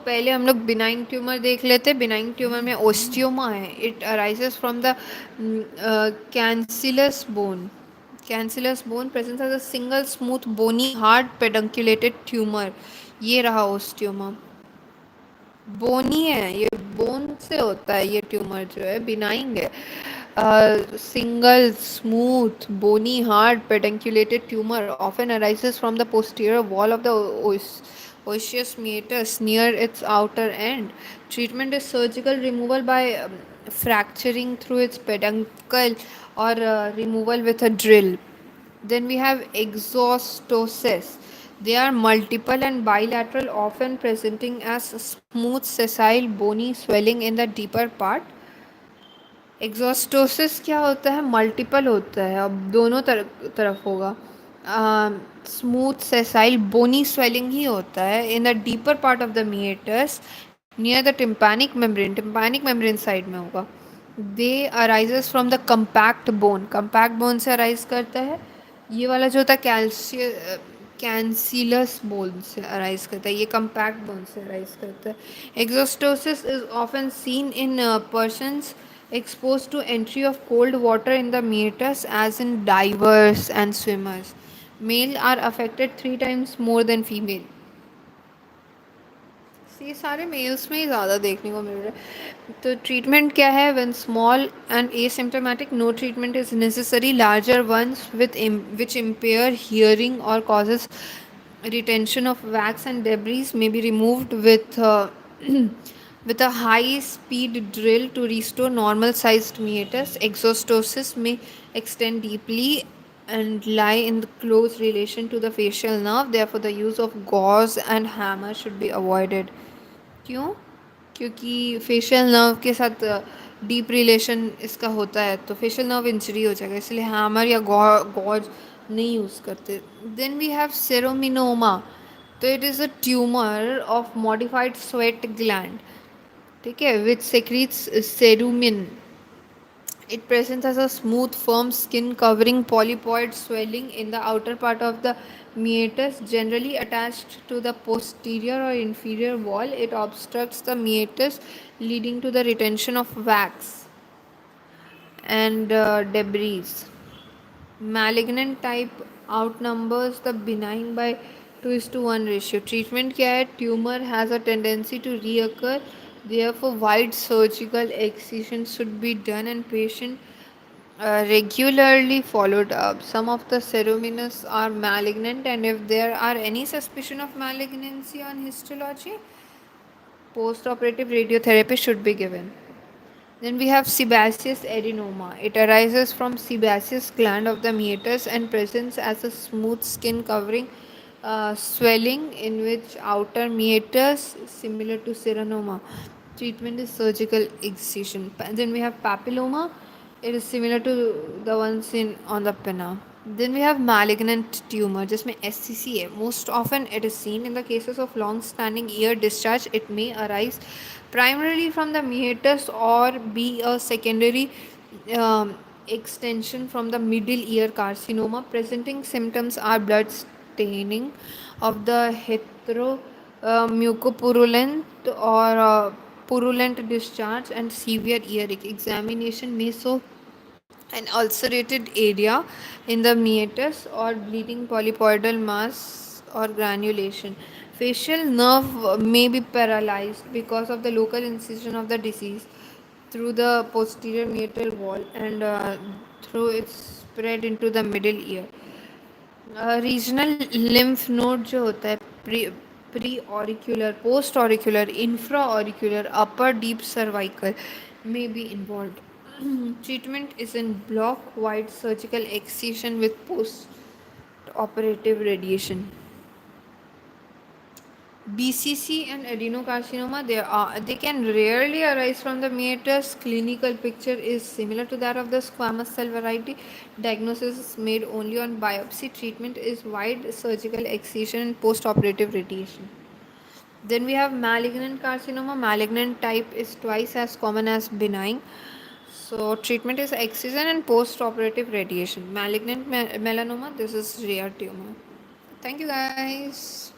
पहले हम लोग बिनाइन ट्यूमर देख लेते। बिनाइन ट्यूमर में ओस्टियोमा है। It arises from the cancellous bone. Cancellous bone presents as a single smooth bony hard pedunculated tumour. ये रहा ओस्टियोमा। बोनी है, ये बोन से होता है। ये ट्यूमर जो है बिनाइन है। Single smooth bony hard pedunculated tumour often arises from the posterior wall of the osseous meatus near its outer end. Treatment is surgical removal by fracturing through its peduncle or removal with a drill. Then we have exostosis. They are multiple and bilateral, often presenting as smooth, sessile, bony swelling in the deeper part. एग्जॉस्टोसिस क्या होता है? Multiple होता है, अब दोनों तरफ होगा। Smooth sessile bony swelling ही होता है in the deeper part of the meatus near the tympanic membrane side में होगा। They arises from the compact bone से अराइज करता है। ये वाला जो होता है कैंसिलस बोन से अराइज करता है, ये कंपैक्ट बोन से अराइज करता है। Exostosis is often seen in persons exposed to entry of cold water in the meatus, as in divers and swimmers. Male are affected 3 times more than female. ये सारे mails में ही ज़्यादा देखने को मिल रहा है। तो ट्रीटमेंट क्या है? When small and asymptomatic, no treatment is necessary. Larger ones which impair hearing और causes retention of wax and debris may be removed with with a high speed drill to restore normal sized meatus. Exostosis may extend deeply and lie in close relation to the facial nerve. Therefore, the use of gauze and hammer should be avoided. क्यों? क्योंकि facial nerve के साथ deep relation इसका होता है, तो facial nerve injury हो जाएगा, इसलिए हैमर या गॉज नहीं यूज़ करते। Then we have ceruminoma. तो it is a tumour of modified sweat gland, ठीक है, विच सेक्रीट्स सेरुमिन। It presents as a smooth, firm skin covering polypoid swelling in the outer part of the meatus, generally attached to the posterior or inferior wall. It obstructs the meatus, leading to the retention of wax and debris. Malignant type outnumbers the benign by 2:1 ratio. Treatment क्या है? Tumor has a tendency to reoccur. Therefore, wide surgical excision should be done and patient regularly followed up. Some of the cerominous are malignant, and if there are any suspicion of malignancy on histology, post-operative radiotherapy should be given. Then we have sebaceous adenoma. It arises from sebaceous gland of the meatus and presents as a smooth skin covering swelling in which outer meatus similar to serenoma. Treatment is surgical excision. Then we have papilloma. It is similar to the ones in on the pinna. Then we have malignant tumor, जिसमें SCC है. Most often it is seen in the cases of long-standing ear discharge. It may arise primarily from the meatus or be a secondary extension from the middle ear carcinoma. Presenting symptoms are blood staining of the mucopurulent or purulent discharge and severe earache. Examination may show an ulcerated area in the meatus or bleeding polypoidal mass or granulation. Facial nerve may be paralyzed because of the local incision of the disease through the posterior meatal wall and through its spread into the middle ear. Regional lymph node जो होता है pre auricular, post auricular, infra auricular, upper deep cervical may be involved. Treatment is in block wide surgical excision with post operative radiation. BCC and adenocarcinoma, they can rarely arise from the meatus. Clinical picture is similar to that of the squamous cell variety. Diagnosis is made only on biopsy. Treatment is wide surgical excision and post-operative radiation. Then we have malignant carcinoma. Malignant type is twice as common as benign. So treatment is excision and post-operative radiation. Malignant melanoma, this is rare tumor. Thank you guys.